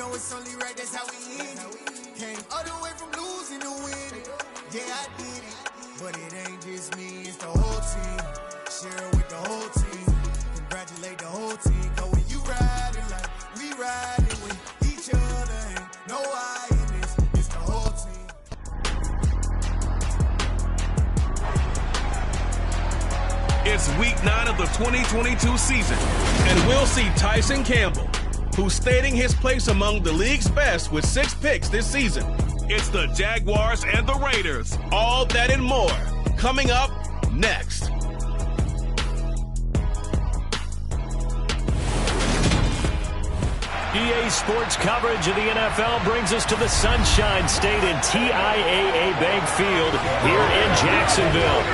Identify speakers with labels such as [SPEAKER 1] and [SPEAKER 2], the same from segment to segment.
[SPEAKER 1] know it's only right, that's how we end it. Came all the way from losing to winning. Yeah, I did it. But it ain't just me, it's the whole team. Share it with the whole team. Congratulate the whole team. Cause when you riding like we riding with each other, ain't no I in this, it's the whole team.
[SPEAKER 2] It's week 9 of the 2022 season, and we'll see Tyson Campbell, who's stating his place among the league's best with 6 picks this season. It's the Jaguars and the Raiders. All that and more coming up next.
[SPEAKER 3] EA Sports coverage of the NFL brings us to the Sunshine State and TIAA Bank Field here in Jacksonville.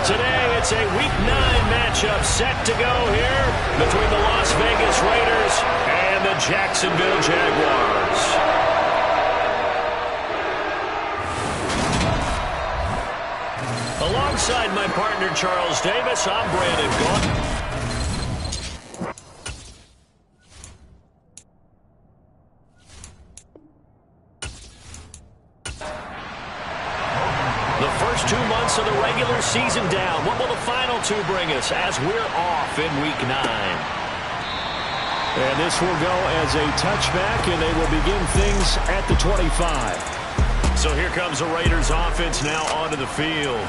[SPEAKER 3] Today, it's a Week 9 matchup set to go here between the Las Vegas Raiders and the Jacksonville Jaguars. Alongside my partner, Charles Davis, I'm Brandon Gaudin. The first 2 months of the regular season down. What will the final 2 bring us as we're off in Week 9? And this will go as a touchback, and they will begin things at the 25. So here comes the Raiders offense now onto the field.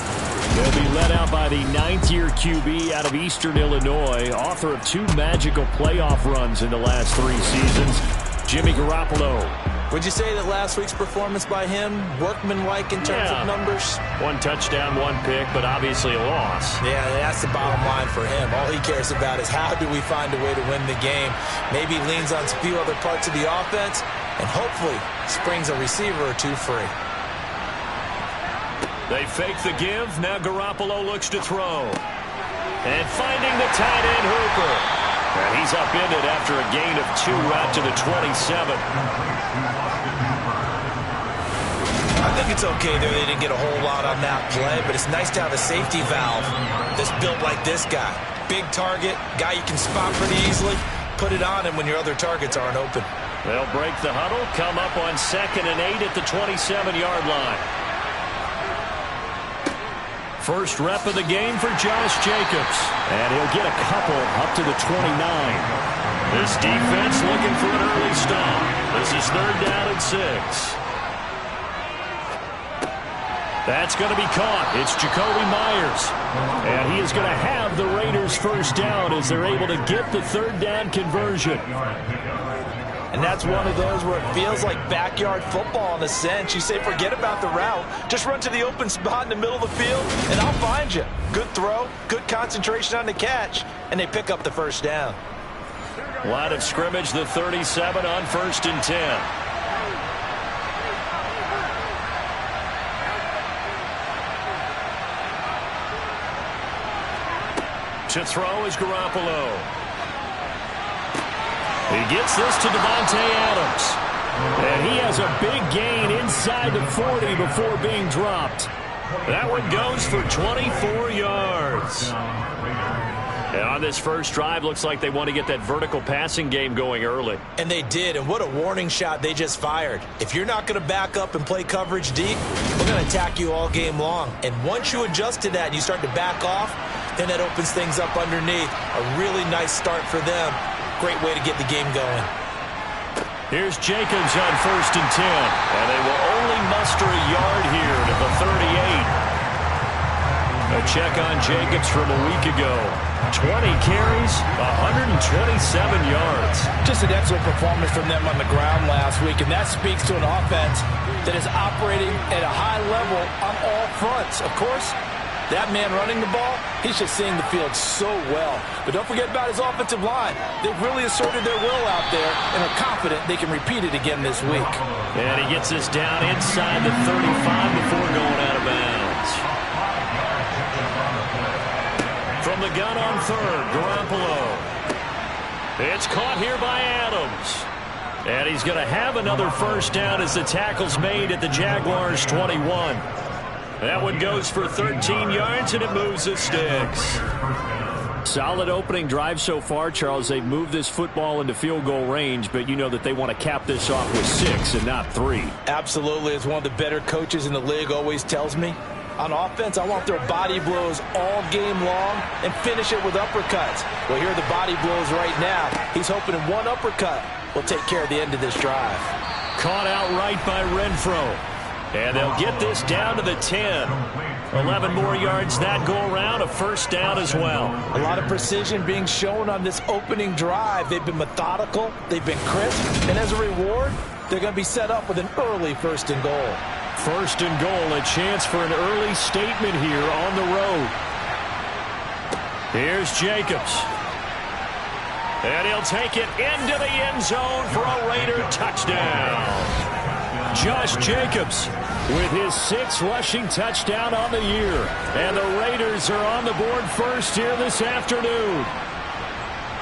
[SPEAKER 3] They'll be led out by the 9th-year QB out of Eastern Illinois, author of 2 magical playoff runs in the last 3 seasons, Jimmy Garoppolo.
[SPEAKER 4] Would you say that last week's performance by him, workmanlike in terms of numbers?
[SPEAKER 3] 1 touchdown, 1 pick, but obviously a loss.
[SPEAKER 4] Yeah, that's the bottom line for him. All he cares about is how do we find a way to win the game. Maybe leans on a few other parts of the offense, and hopefully springs a receiver or 2 free.
[SPEAKER 3] They fake the give. Now Garoppolo looks to throw. And finding the tight end, Hooper. And he's upended after a gain of 2 out to the 27.
[SPEAKER 4] I think it's okay there. They didn't get a whole lot on that play, but it's nice to have a safety valve that's built like this guy. Big target, guy you can spot pretty easily. Put it on him when your other targets aren't open.
[SPEAKER 3] They'll break the huddle, come up on 2nd and 8 at the 27-yard line. First rep of the game for Josh Jacobs. And he'll get a couple up to the 29. This defense looking for an early stop. This is 3rd down and 6. That's going to be caught. It's Jacoby Myers. And he is going to have the Raiders first down as they're able to get the 3rd down conversion.
[SPEAKER 4] And that's one of those where it feels like backyard football in a sense. You say, forget about the route. Just run to the open spot in the middle of the field, and I'll find you. Good throw, good concentration on the catch, and they pick up the first down.
[SPEAKER 3] Line of scrimmage, the 37 on 1st and 10. To throw is Garoppolo. He gets this to Devontae Adams. And he has a big gain inside the 40 before being dropped. That one goes for 24 yards. And on this first drive, looks like they want to get that vertical passing game going early.
[SPEAKER 4] And they did, and what a warning shot they just fired. If you're not going to back up and play coverage deep, we're going to attack you all game long. And once you adjust to that and you start to back off, then that opens things up underneath. A really nice start for them. Great way to get the game going.
[SPEAKER 3] Here's Jacobs on 1st and 10. And they will only muster a yard here to the 38. A check on Jacobs from a week ago. 20 carries, 127 yards.
[SPEAKER 5] Just an excellent performance from them on the ground last week, and that speaks to an offense that is operating at a high level on all fronts. Of course, that man running the ball, he's just seeing the field so well. But don't forget about his offensive line. They've really asserted their will out there and are confident they can repeat it again this week.
[SPEAKER 3] And he gets this down inside the 35 before going out of bounds. From the gun on 3rd, Garoppolo. It's caught here by Adams. And he's going to have another first down as the tackle's made at the Jaguars' 21. That one goes for 13 yards, and it moves the sticks. Solid opening drive so far, Charles. They've moved this football into field goal range, but you know that they want to cap this off with 6 and not 3.
[SPEAKER 5] Absolutely. As one of the better coaches in the league always tells me, on offense, I want their body blows all game long and finish it with uppercuts. Well, here are the body blows right now. He's hoping in one uppercut will take care of the end of this drive.
[SPEAKER 3] Caught out right by Renfro. And they'll get this down to the 10. 11 more yards that go around, a first down as well.
[SPEAKER 5] A lot of precision being shown on this opening drive. They've been methodical, they've been crisp, and as a reward, they're going to be set up with an early 1st and goal.
[SPEAKER 3] 1st and goal, a chance for an early statement here on the road. Here's Jacobs. And he'll take it into the end zone for a Raider touchdown. Josh Jacobs with his 6th rushing touchdown on the year. And the Raiders are on the board first here this afternoon.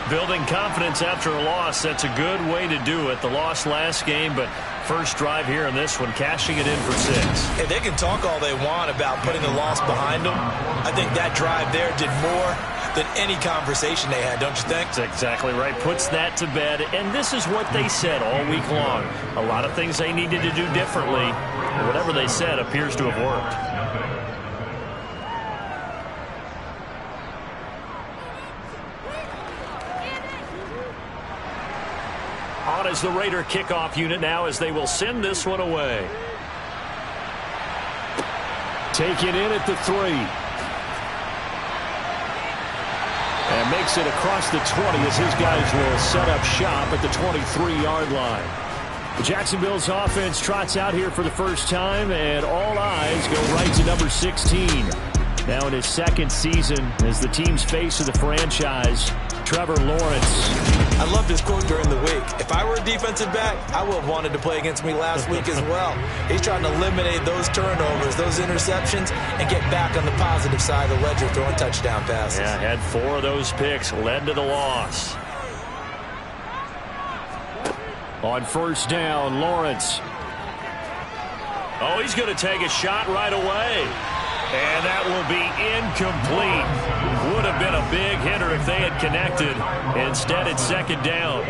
[SPEAKER 3] Building confidence after a loss, that's a good way to do it. The loss last game, but first drive here in this one, cashing it in for 6.
[SPEAKER 4] Hey, they can talk all they want about putting the loss behind them. I think that drive there did more than any conversation they had, don't you think?
[SPEAKER 3] That's exactly right. Puts that to bed. And this is what they said all week long. A lot of things they needed to do differently. But whatever they said appears to have worked. On is the Raider kickoff unit now as they will send this one away. Taken in at the 3. And makes it across the 20 as his guys will set up shop at the 23-yard line. Jacksonville's offense trots out here for the first time, and all eyes go right to number 16. Now in his 2nd season as the team's face of the franchise, Trevor Lawrence.
[SPEAKER 4] I loved his quote during the week. If I were a defensive back, I would have wanted to play against me last week as well. He's trying to eliminate those turnovers, those interceptions, and get back on the positive side of the ledger throwing touchdown passes.
[SPEAKER 3] Yeah, had 4 of those picks, led to the loss. On first down, Lawrence. Oh, he's going to take a shot right away. And that will be incomplete. Would have been a big hitter if they had connected. Instead, it's 2nd down.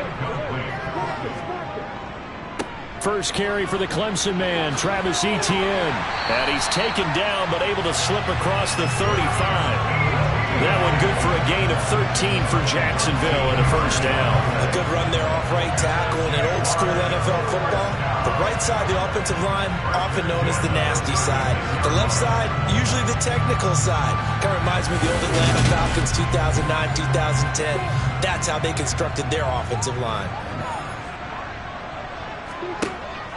[SPEAKER 3] First carry for the Clemson man, Travis Etienne. And he's taken down, but able to slip across the 35. That one good for a gain of 13 for Jacksonville and a first down.
[SPEAKER 4] A good run there off right tackle in an old school NFL football. The right side of the offensive line, often known as the nasty side. The left side, usually the technical side. Kind of reminds me of the old Atlanta Falcons 2009, 2010. That's how they constructed their offensive line.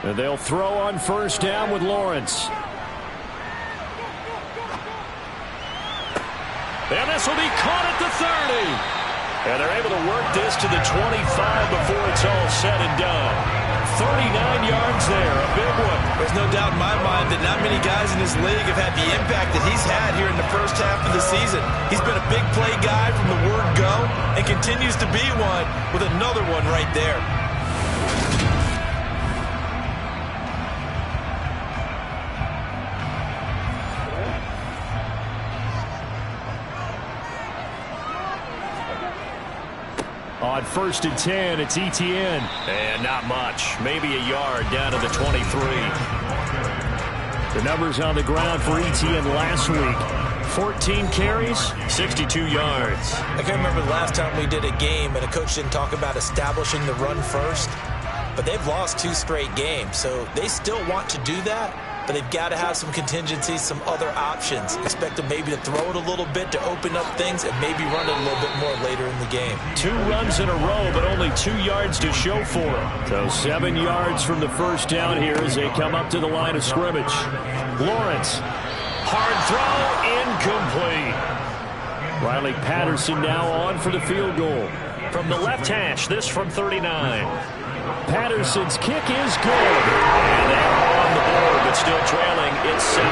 [SPEAKER 3] And they'll throw on first down with Lawrence. And this will be caught at the 30. And they're able to work this to the 25 before it's all said and done. 39 yards there, a big one.
[SPEAKER 4] There's no doubt in my mind that not many guys in this league have had the impact that he's had here in the first half of the season. He's been a big play guy from the word go and continues to be one with another one right there.
[SPEAKER 3] On 1st and 10, it's Etienne. And not much. Maybe a yard down to the 23. The numbers on the ground for Etienne last week. 14 carries, 62 yards.
[SPEAKER 4] I can't remember the last time we did a game and a coach didn't talk about establishing the run first. But they've lost 2 straight games, so they still want to do that. But they've got to have some contingencies, some other options. Expect them maybe to throw it a little bit to open up things and maybe run it a little bit more later in the game.
[SPEAKER 3] 2 runs in a row, but only 2 yards to show for it. So 7 yards from the first down here as they come up to the line of scrimmage. Lawrence, hard throw, incomplete. Riley Patterson now on for the field goal. From the left hash, this from 39. Patterson's kick is good. And they're on the board, but still trailing. It's 7-3.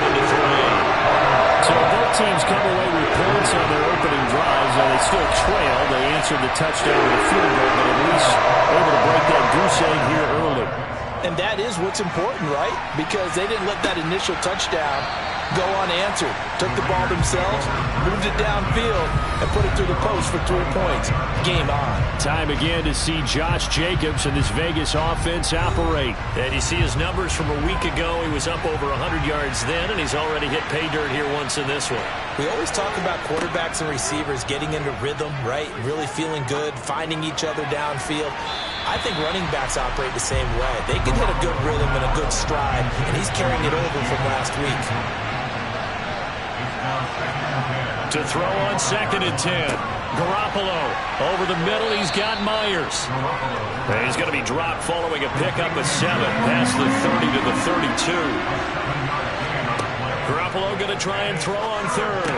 [SPEAKER 3] So both teams come away with points on their opening drives, and they still trail. They answered the touchdown with a field goal, but at least able to break that goose egg here early.
[SPEAKER 5] And that is what's important, right? Because they didn't let that initial touchdown go unanswered. Took the ball themselves, moved it downfield, and put it through the post for 3 points. Game on.
[SPEAKER 3] Time again to see Josh Jacobs and this Vegas offense operate. And you see his numbers from a week ago. He was up over 100 yards then, and he's already hit pay dirt here once in this one.
[SPEAKER 4] We always talk about quarterbacks and receivers getting into rhythm, right? Really feeling good, finding each other downfield. I think running backs operate the same way. They can hit a good rhythm and a good stride, and he's carrying it over from last week.
[SPEAKER 3] To throw on 2nd and 10. Garoppolo over the middle. He's got Myers. And he's going to be dropped following a pickup of 7 past the 30 to the 32. Garoppolo going to try and throw on 3rd.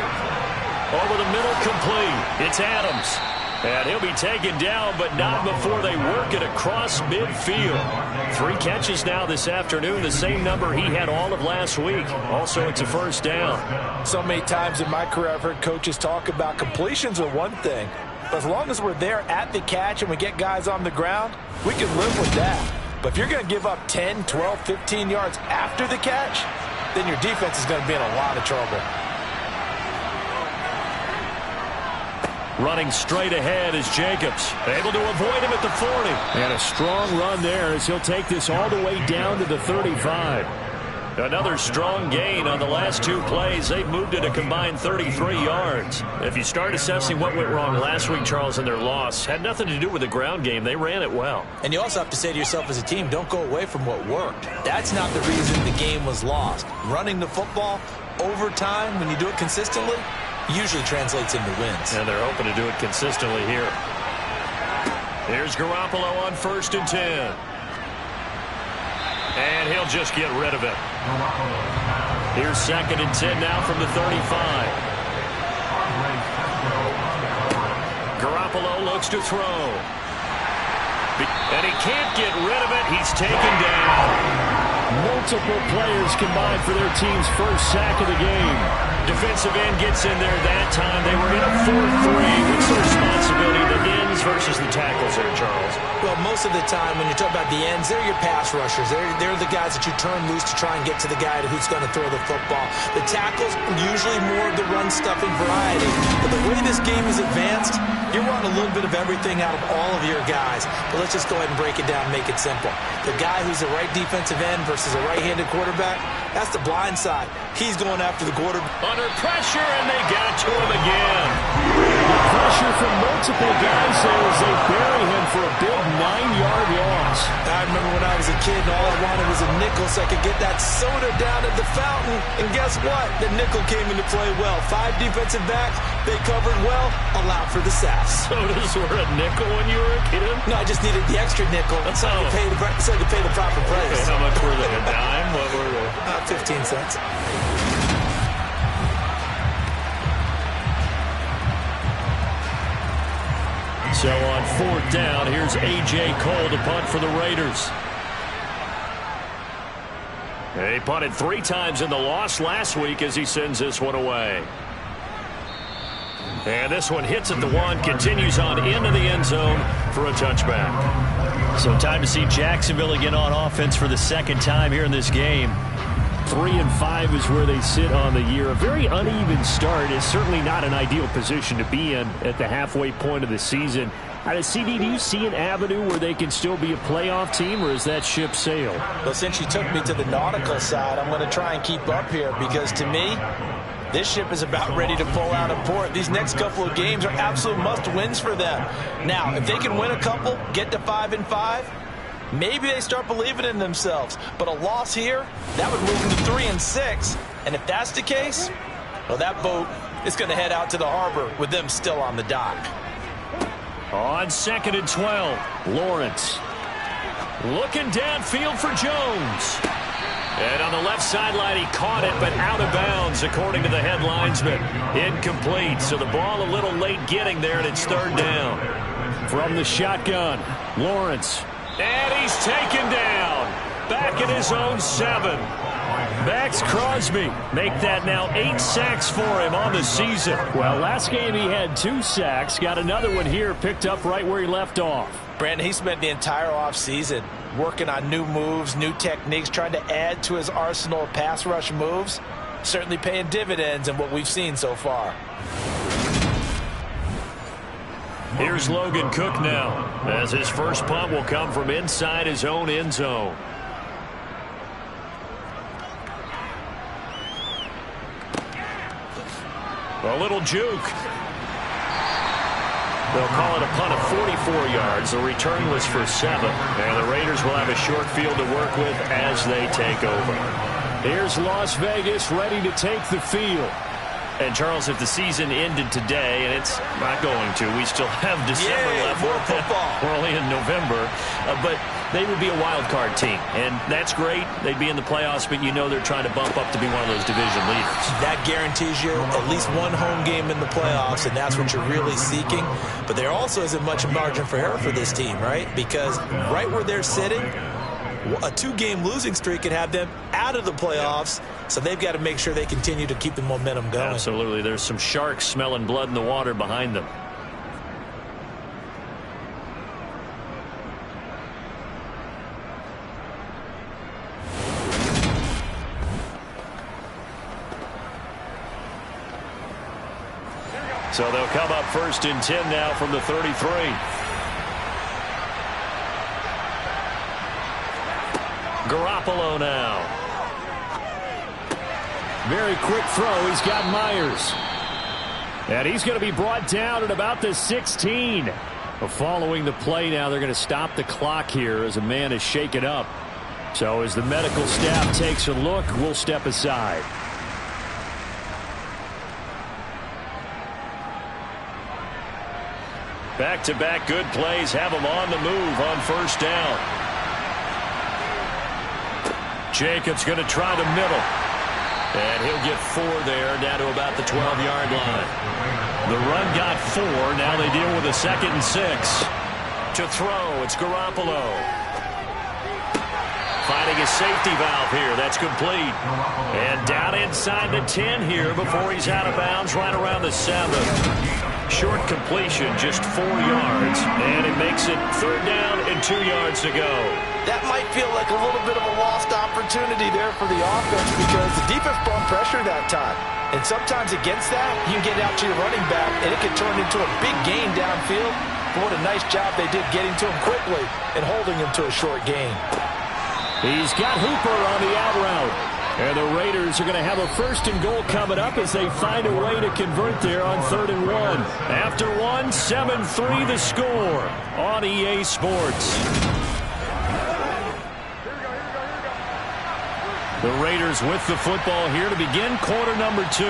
[SPEAKER 3] Over the middle, complete. It's Adams. And he'll be taken down, but not before they work it across midfield. 3 catches now this afternoon, the same number he had all of last week. Also, it's a first down.
[SPEAKER 5] So many times in my career, I've heard coaches talk about completions are one thing. But as long as we're there at the catch and we get guys on the ground, we can live with that. But if you're going to give up 10, 12, 15 yards after the catch, then your defense is going to be in a lot of trouble.
[SPEAKER 3] Running straight ahead is Jacobs. Able to avoid him at the 40. And a strong run there as he'll take this all the way down to the 35. Another strong gain on the last 2 plays. They've moved it a combined 33 yards. If you start assessing what went wrong last week, Charles, in their loss, had nothing to do with the ground game. They ran it well.
[SPEAKER 4] And you also have to say to yourself as a team, don't go away from what worked. That's not the reason the game was lost. Running the football over time, when you do it consistently, usually translates into wins.
[SPEAKER 3] And they're hoping to do it consistently here. Here's Garoppolo on 1st and 10. And he'll just get rid of it. Here's 2nd and 10 now from the 35. Garoppolo looks to throw. And he can't get rid of it. He's taken down. Multiple players combined for their team's first sack of the game. Defensive end gets in there that time. They were in a 4-3. What's the responsibility of the ends versus the tackles there, Charles?
[SPEAKER 4] Well, most of the time when you talk about the ends, they're your pass rushers. They're the guys that you turn loose to try and get to the guy who's going to throw the football. The tackles, usually more of the run-stuffing variety. But the way this game is advanced, you're wanting a little bit of everything out of all of your guys. But let's just go ahead and break it down and make it simple. The guy who's the right defensive end versus a right-handed quarterback, that's the blind side. He's going after the quarterback.
[SPEAKER 3] Under pressure, and they got to him again. The pressure from multiple guys there as they bury him for a big 9-yard loss.
[SPEAKER 4] I remember when I was a kid and all I wanted was a nickel so I could get that soda down at the fountain. And guess what? The nickel came into play well. 5 defensive backs, they covered well, allowed for the sacks.
[SPEAKER 3] Sodas were a nickel when you were a kid?
[SPEAKER 4] No, I just needed the extra nickel so I could pay the proper price.
[SPEAKER 3] Okay, how much were they? A dime? What were they?
[SPEAKER 4] 15 cents.
[SPEAKER 3] So on 4th down, here's A.J. Cole to punt for the Raiders. He punted 3 times in the loss last week as he sends this one away. And this one hits at the 1, continues on into the end zone for a touchback. So time to see Jacksonville again on offense for the 2nd time here in this game. 3-5 is where they sit on the year. A very uneven start is certainly not an ideal position to be in at the halfway point of the season. CD, do you see an avenue where they can still be a playoff team, or is that ship sailed?
[SPEAKER 5] Well, since you took me to the nautical side, I'm going to try and keep up here because to me, this ship is about ready to pull out of port. These next couple of games are absolute must-wins for them. Now, if they can win a couple, get to 5-5, maybe they start believing in themselves. But a loss here, that would move them to 3-6. And if that's the case, well, that boat is going to head out to the harbor with them still on the dock.
[SPEAKER 3] On 2nd and 12, Lawrence looking downfield for Jones. And on the left sideline, he caught it, but out of bounds, according to the head linesman. Incomplete, so the ball a little late getting there, and it's 3rd down. From the shotgun, Lawrence. And he's taken down. Back at his own 7. Max Crosby make that now 8 sacks for him on the season. Well, last game he had 2 sacks. Got another one here, picked up right where he left off.
[SPEAKER 5] Brandon, he spent the entire offseason working on new moves, new techniques, trying to add to his arsenal of pass rush moves. certainly paying dividends in what we've seen so far.
[SPEAKER 3] Here's Logan Cook now, as his first punt will come from inside his own end zone. A little juke. They'll call it a punt of 44 yards. The return was for 7. And the Raiders will have a short field to work with as they take over. Here's Las Vegas ready to take the field. And, Charles, if the season ended today, and it's not going to, we still have December left.
[SPEAKER 5] More football.
[SPEAKER 3] We're only in November. But they would be a wild card team. And that's great. They'd be in the playoffs, but you know they're trying to bump up to be one of those division leaders.
[SPEAKER 4] That guarantees you at least one home game in the playoffs, and that's what you're really seeking. But there also isn't much margin for error for this team, right? Because right where they're sitting, a 2-game losing streak could have them out of the playoffs, so they've got to make sure they continue to keep the momentum going.
[SPEAKER 3] Absolutely. There's some sharks smelling blood in the water behind them. So they'll come up 1st and 10 now from the 33. Garoppolo now. Very quick throw. He's got Myers. And he's going to be brought down at about the 16. Following the play now, they're going to stop the clock here as a man is shaken up. So as the medical staff takes a look, we'll step aside. Back-to-back good plays have him on the move on 1st down. Jacobs going to try the middle. And he'll get 4 there, down to about the 12-yard line. The run got 4. Now they deal with a 2nd and 6. To throw, it's Garoppolo. Finding a safety valve here. That's complete. And down inside the 10 here before he's out of bounds right around the 7. Short completion, just 4 yards. And it makes it 3rd down and 2 yards to go.
[SPEAKER 5] That might feel like a little bit of a lost opportunity there for the offense because the defense brought pressure that time. And sometimes against that, you can get out to your running back, and it can turn into a big gain downfield. But what a nice job they did getting to him quickly and holding him to a short gain.
[SPEAKER 3] He's got Hooper on the out route. And the Raiders are going to have a 1st and goal coming up as they find a way to convert there on 3rd and 1. After 1, 7-3 the score on EA Sports. The Raiders with the football here to begin quarter number 2.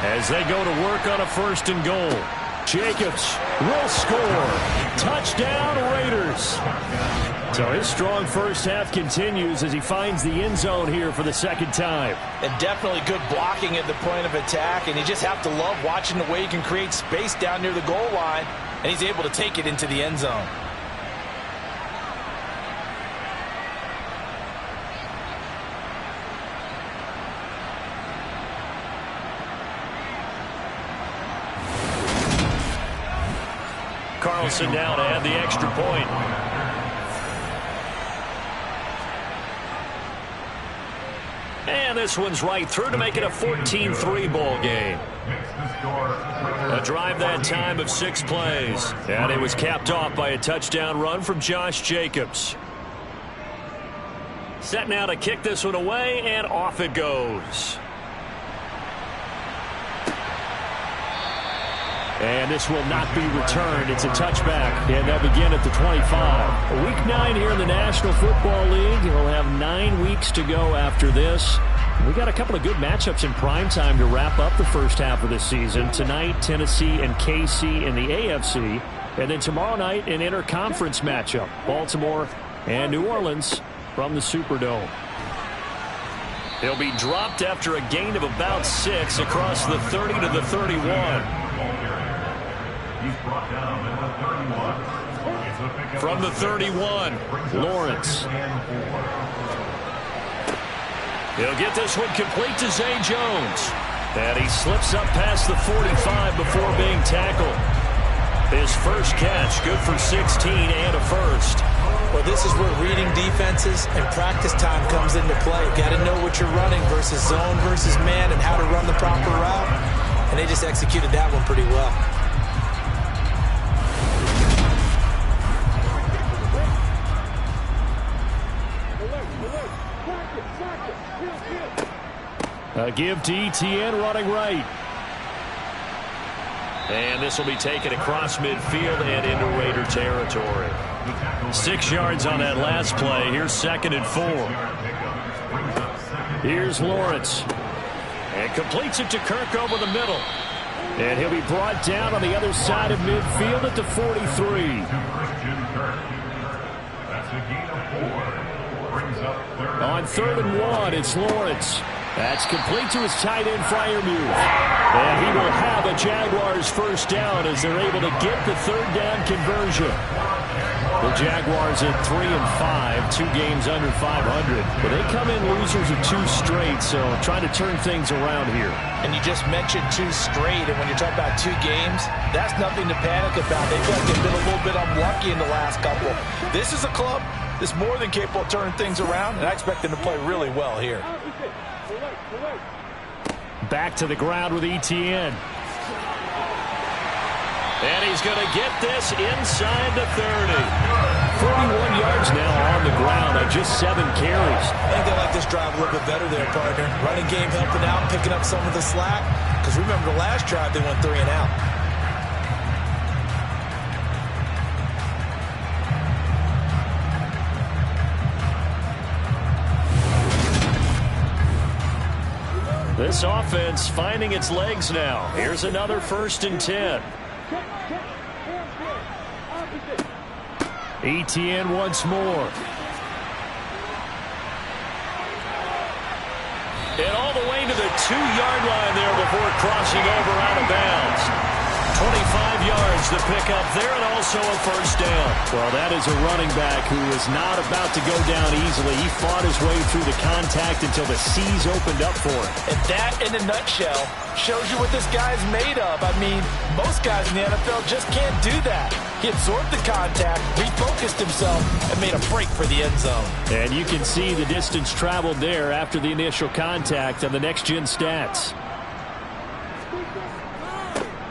[SPEAKER 3] As they go to work on a 1st and goal. Jacobs will score. Touchdown Raiders. So his strong first half continues as he finds the end zone here for the 2nd time.
[SPEAKER 5] And definitely good blocking at the point of attack. And you just have to love watching the way he can create space down near the goal line. And he's able to take it into the end zone.
[SPEAKER 3] Carlson now to add the extra point. And this one's right through to make it a 14-3 ball game. A drive that time of 6 plays. And it was capped off by a touchdown run from Josh Jacobs. Set now to kick this one away, and off it goes. And this will not be returned. It's a touchback, and they'll begin at the 25. Week 9 here in the National Football League. We'll have 9 weeks to go after this. We got a couple of good matchups in prime time to wrap up the first half of the season. Tonight, Tennessee and KC in the AFC. And then tomorrow night, an interconference matchup. Baltimore and New Orleans from the Superdome. He'll be dropped after a gain of about 6 across the 30 to the 31. From the 31, Lawrence. He'll get this one complete to Zay Jones. And he slips up past the 45 before being tackled. His first catch, good for 16 and a first.
[SPEAKER 5] Well, this is where reading defenses and practice time comes into play. Got to know what you're running versus zone versus man and how to run the proper route. And they just executed that one pretty well.
[SPEAKER 3] A give to Etienne running right. And this will be taken across midfield and into Raider territory. 6 yards on that last play. Here's 2nd and 4. Here's Lawrence. And completes it to Kirk over the middle. And he'll be brought down on the other side of midfield at the 43. On 3rd and 1, it's Lawrence. That's complete to his tight end, Freiermuth. And he will have a Jaguars first down as they're able to get the 3rd down conversion. The Jaguars at 3-5, 2 games under 500. But they come in losers of 2 straight, so trying to turn things around here.
[SPEAKER 5] And you just mentioned 2 straight, and when you're talking about 2 games, that's nothing to panic about. They feel like they've been a little bit unlucky in the last couple. This is a club that's more than capable of turning things around, and I expect them to play really well here.
[SPEAKER 3] Back to the ground with Etienne. And he's going to get this inside the 30. 41 yards now on the ground on just 7 carries.
[SPEAKER 5] I think they like this drive a little bit better there, partner. Running game helping out, picking up some of the slack. Because remember the last drive, they went 3 and out.
[SPEAKER 3] This offense finding its legs now. Here's another 1st and 10. Etienne once more. And all the way to the 2-yard line there before crossing over out of bounds. 25 yards to pick up there and also a first down. Well, that is a running back who is not about to go down easily. He fought his way through the contact until the seas opened up for him.
[SPEAKER 5] And that, in a nutshell, shows you what this guy is made of. I mean, most guys in the NFL just can't do that. He absorbed the contact, refocused himself, and made a break for the end zone.
[SPEAKER 3] And you can see the distance traveled there after the initial contact on the next-gen stats.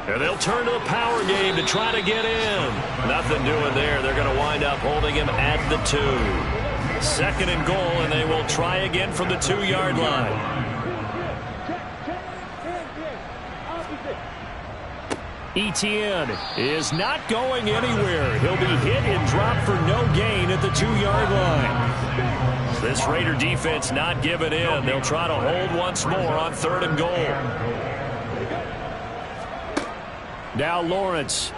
[SPEAKER 3] And they'll turn to the power game to try to get in. Nothing doing there. They're going to wind up holding him at the 2. 2nd and goal, and they will try again from the 2-yard line. Etienne is not going anywhere. He'll be hit and dropped for no gain at the 2-yard line. This Raider defense not giving in. They'll try to hold once more on 3rd and goal. Now Lawrence.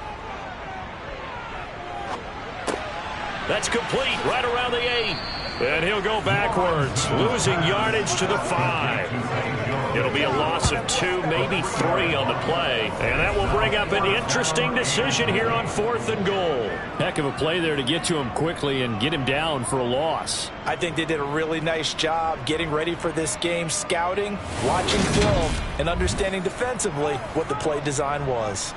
[SPEAKER 3] That's complete right around the 8. And he'll go backwards, losing yardage to the 5. It'll be a loss of 2, maybe 3 on the play. And that will bring up an interesting decision here on 4th and goal. Heck of a play there to get to him quickly and get him down for a loss.
[SPEAKER 5] I think they did a really nice job getting ready for this game, scouting, watching film, and understanding defensively what the play design was.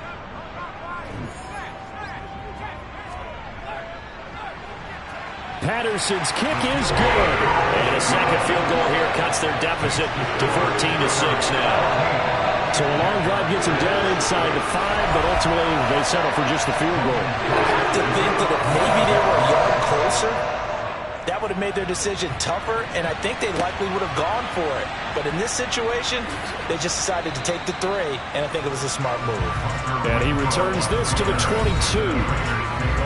[SPEAKER 3] Patterson's kick is good. And a second field goal here cuts their deficit to 14-6 now. So a long drive gets them down inside the 5, but ultimately they settle for just the field goal.
[SPEAKER 5] I have to think that if maybe they were a yard closer, that would have made their decision tougher, and I think they likely would have gone for it. But in this situation, they just decided to take the 3, and I think it was a smart move.
[SPEAKER 3] And he returns this to the 22.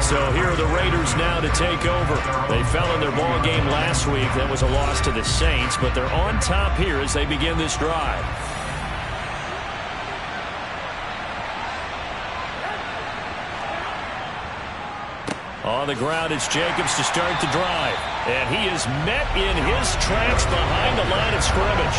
[SPEAKER 3] So here are the Raiders now to take over. They fell in their ball game last week. That was a loss to the Saints, but they're on top here as they begin this drive. On the ground, it's Jacobs to start the drive. And he is met in his tracks behind the line of scrimmage.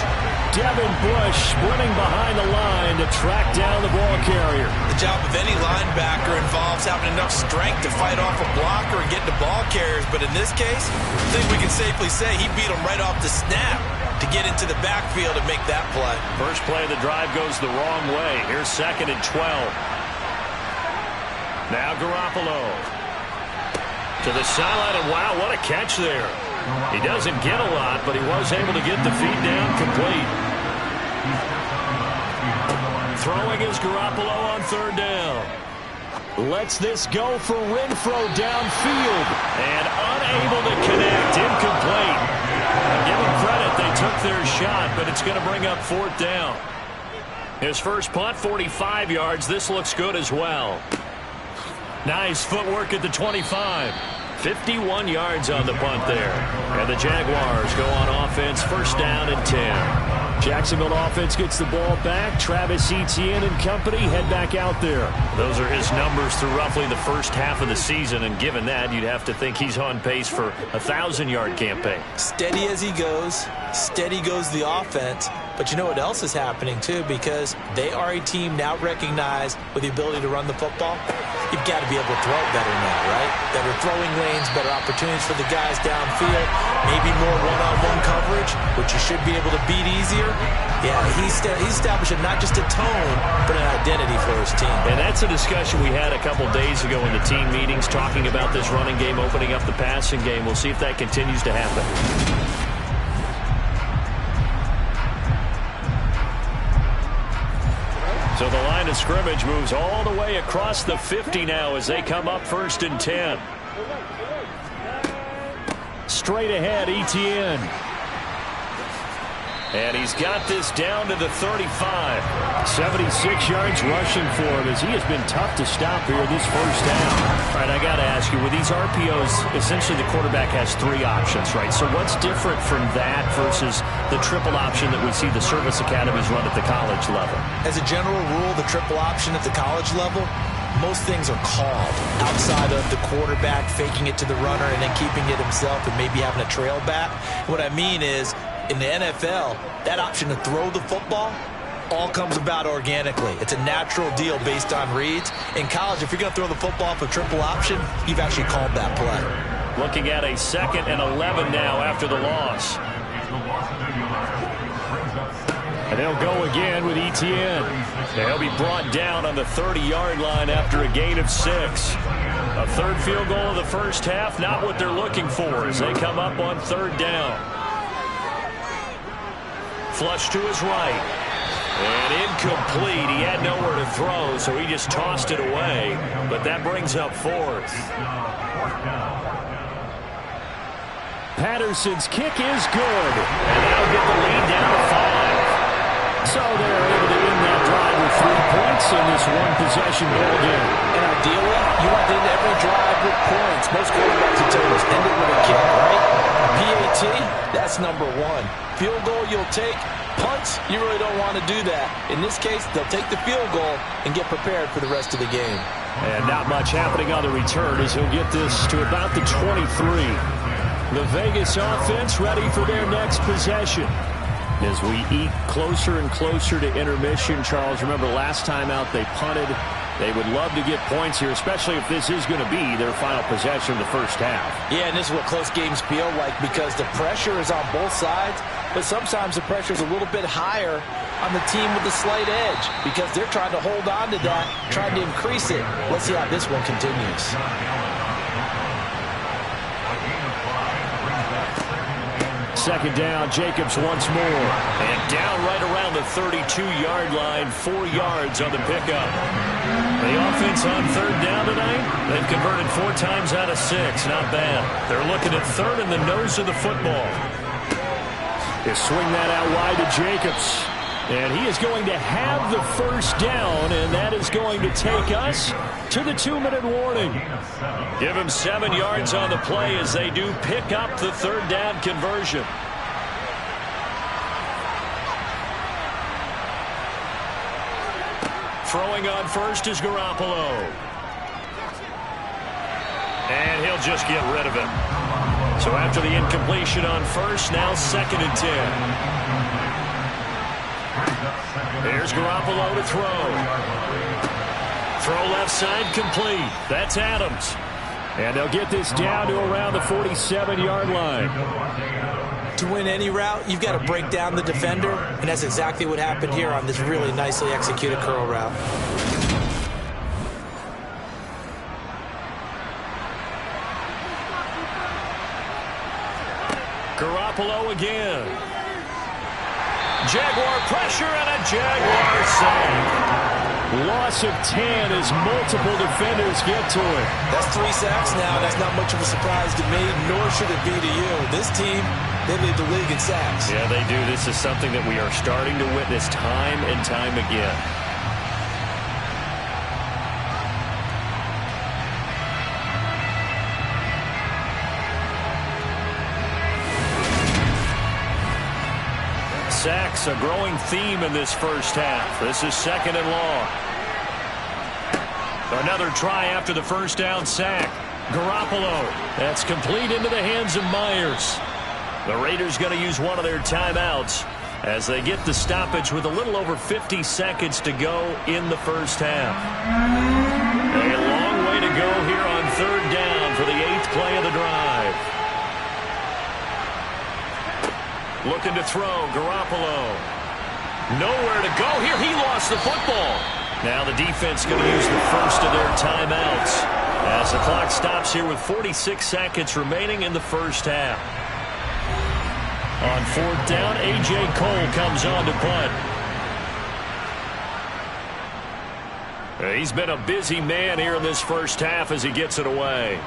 [SPEAKER 3] Devin Bush sprinting behind the line to track down the ball carrier.
[SPEAKER 5] The job of any linebacker involves having enough strength to fight off a blocker and get to ball carriers. But in this case, I think we can safely say he beat him right off the snap to get into the backfield and make that play.
[SPEAKER 3] First play of the drive goes the wrong way. Here's 2nd and 12. Now Garoppolo. To the sideline, and wow, what a catch there. He doesn't get a lot, but he was able to get the feed down complete. Throwing is Garoppolo on third down. Lets this go for Renfrow downfield. And unable to connect. Incomplete. Give them credit. They took their shot, but it's going to bring up fourth down. His first punt, 45 yards. This looks good as well. Nice footwork at the 25. 51 yards on the punt there. And the Jaguars go on offense, first down and 10. Jacksonville offense gets the ball back. Travis Etienne and company head back out there. Those are his numbers through roughly the first half of the season, and given that, you'd have to think he's on pace for a 1,000-yard campaign.
[SPEAKER 4] Steady as he goes. Steady goes the offense. But you know what else is happening, too, because they are a team now recognized with the ability to run the football. You've got to be able to throw it better now, right? Better throwing lanes, better opportunities for the guys downfield, maybe more one-on-one coverage, which you should be able to beat easier. Yeah, he's establishing not just a tone, but an identity for his team.
[SPEAKER 3] And that's a discussion we had a couple days ago in the team meetings, talking about this running game, opening up the passing game. We'll see if that continues to happen. So the line of scrimmage moves all the way across the 50 now as they come up first and 10. Straight ahead, Etienne. And he's got this down to the 35. 76 yards rushing for him as he has been tough to stop here this first down. All right, I got to ask you, with these RPOs, essentially the quarterback has three options, right? So what's different from that versus the triple option that we see the service academies run at the college level?
[SPEAKER 4] As a general rule, the triple option at the college level, most things are called outside of the quarterback faking it to the runner and then keeping it himself and maybe having a trail back. What I mean is, in the NFL, that option to throw the football all comes about organically. It's a natural deal based on reads. In college, if you're going to throw the football off a triple option, you've actually called that play.
[SPEAKER 3] Looking at a 2nd and 11 now after the loss. And they'll go again with Etienne. They'll be brought down on the 30-yard line after a gain of 6. A third field goal of the first half, not what they're looking for as they come up on third down. Flush to his right. And incomplete. He had nowhere to throw, so he just tossed it away. But that brings up fourth. Patterson's kick is good. And that'll get the lead down to 5. So they're able to end that drive with 3 points in this one-possession ball game.
[SPEAKER 4] And ideally, you want to end every drive with points. Most quarterbacks would tell you end it with a kick, right? PAT, that's number 1. Field goal you'll take. Punts, you really don't want to do that. In this case, they'll take the field goal and get prepared for the rest of the game.
[SPEAKER 3] And not much happening on the return as he'll get this to about the 23. The Vegas offense ready for their next possession. As we eat closer and closer to intermission, Charles, remember last time out they punted. They would love to get points here, especially if this is going to be their final possession of the first half.
[SPEAKER 4] Yeah, and this is what close games feel like because the pressure is on both sides, but sometimes the pressure is a little bit higher on the team with the slight edge because they're trying to hold on to that, trying to increase it. Let's see how this one continues.
[SPEAKER 3] Second down, Jacobs once more. And down right around the 32-yard line, 4 yards on the pickup. The offense on third down tonight, they've converted 4 times out of 6. Not bad. They're looking at third in the nose of the football. They swing that out wide to Jacobs. And he is going to have the first down, and that is going to take us to the 2-minute warning. Give him 7 yards on the play as they do pick up the third down conversion. Throwing on first is Garoppolo. And he'll just get rid of him. So after the incompletion on first, now 2nd and 10. Here's Garoppolo to throw. Throw left side complete. That's Adams. And they'll get this down to around the 47-yard line.
[SPEAKER 4] To win any route, you've got to break down the defender, and that's exactly what happened here on this really nicely executed curl route.
[SPEAKER 3] Garoppolo again. Jaguar pressure and a Jaguar sack. Loss of 10 as multiple defenders get to it.
[SPEAKER 5] That's 3 sacks now. That's not much of a surprise to me, nor should it be to you. This team, they lead the league in sacks.
[SPEAKER 3] Yeah, they do. This is something that we are starting to witness time and time again. Sacks, a growing theme in this first half. This is 2nd and long. Another try after the first down sack. Garoppolo. That's complete into the hands of Myers. The Raiders going to use one of their timeouts as they get the stoppage with a little over 50 seconds to go in the first half. A long way to go here on 3rd down for the 8th play of the drive. Looking to throw, Garoppolo. Nowhere to go here. He lost the football. Now the defense going to use the first of their timeouts as the clock stops here with 46 seconds remaining in the first half. On 4th down, A.J. Cole comes on to punt. He's been a busy man here in this first half as he gets it away.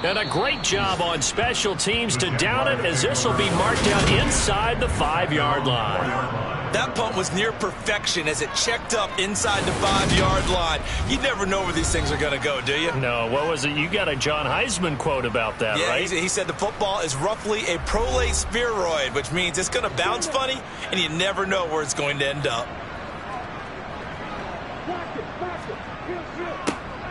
[SPEAKER 3] And a great job on special teams to down it as this will be marked out inside the 5-yard line.
[SPEAKER 4] That punt was near perfection as it checked up inside the 5-yard line. You never know where these things are going to go, do you?
[SPEAKER 3] No, what was it? You got a John Heisman quote about that, right?
[SPEAKER 4] Yeah, he said the football is roughly a prolate spheroid, which means it's going to bounce funny, and you never know where it's going to end up.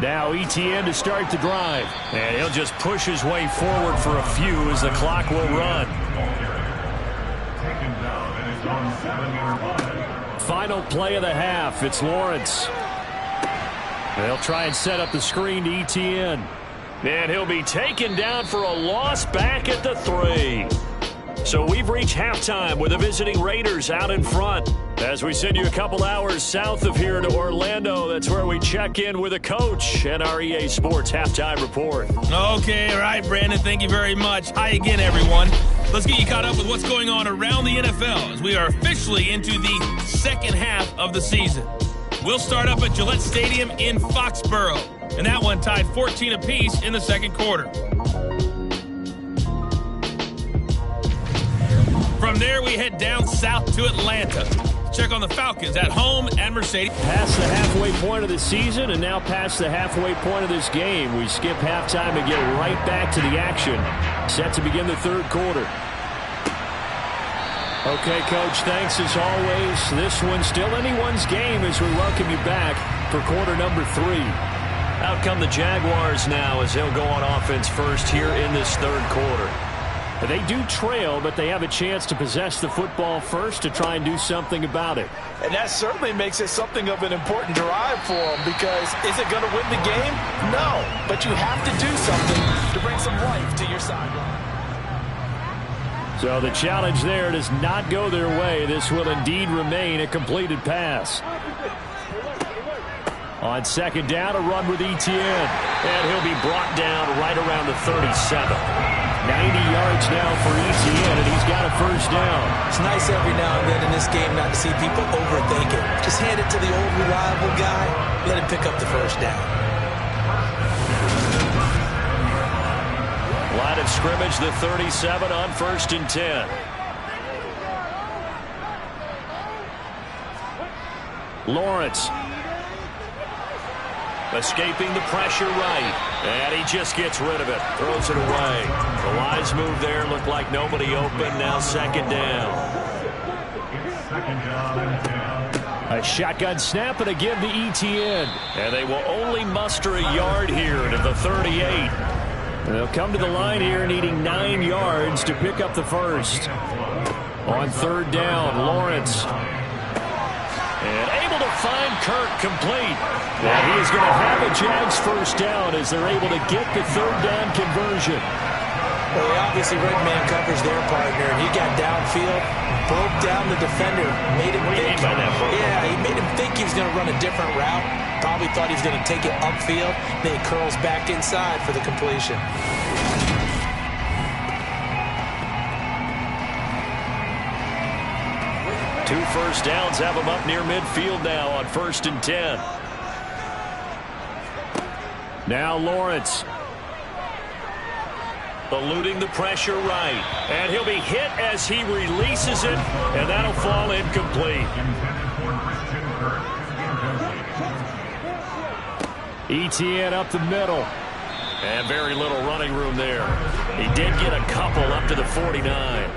[SPEAKER 3] Now Etienne to start the drive. And he'll just push his way forward for a few as the clock will run. Final play of the half. It's Lawrence. They'll try and set up the screen to Etienne. And he'll be taken down for a loss back at the 3. So we've reached halftime with the visiting Raiders out in front. As we send you a couple hours south of here to Orlando, that's where we check in with a coach and our EA Sports Halftime Report.
[SPEAKER 2] Okay, all right, Brandon, thank you very much. Hi again, everyone. Let's get you caught up with what's going on around the NFL as we are officially into the second half of the season. We'll start up at Gillette Stadium in Foxborough, and that one tied 14 apiece in the second quarter. From there, we head down south to Atlanta. Check on the Falcons at home at Mercedes.
[SPEAKER 3] Past the halfway point of the season and now past the halfway point of this game. We skip halftime and get right back to the action. Set to begin the third quarter. Okay, Coach, thanks as always. This one's still anyone's game as we welcome you back for quarter number 3. Out come the Jaguars now as they'll go on offense first here in this third quarter. They do trail, but they have a chance to possess the football first to try and do something about it.
[SPEAKER 5] And that certainly makes it something of an important drive for them because is it going to win the game? No, but you have to do something to bring some life to your sideline.
[SPEAKER 3] So the challenge there does not go their way. This will indeed remain a completed pass. On second down, a run with Etienne. And he'll be brought down right around the 37. 90 yards now for Etienne, and he's got a first down.
[SPEAKER 4] It's nice every now and then in this game not to see people overthink it. Just hand it to the old reliable guy. Let him pick up the first down.
[SPEAKER 3] Line of scrimmage, the 37 on 1st and 10. Lawrence. Escaping the pressure right. And he just gets rid of it. Throws it away. The wise move there. Looked like nobody open. Now second down. A shotgun snap and again to Etienne. And they will only muster a yard here to the 38. And they'll come to the line here needing 9 yards to pick up the first. On third down, Lawrence. And able to find Kirk complete. And he is going to have a Jags first down as they're able to get the third down conversion.
[SPEAKER 4] Well, he obviously red man covers their partner, and he got downfield, broke down the defender, made him think. Yeah, he made him think he was going to run a different route. Probably thought he was going to take it upfield. Then he curls back inside for the completion.
[SPEAKER 3] 2 first downs have him up near midfield now on 1st and 10. Now Lawrence. Eluding the pressure right. And he'll be hit as he releases it, and that'll fall incomplete. Etienne up the middle. And very little running room there. He did get a couple up to the 49.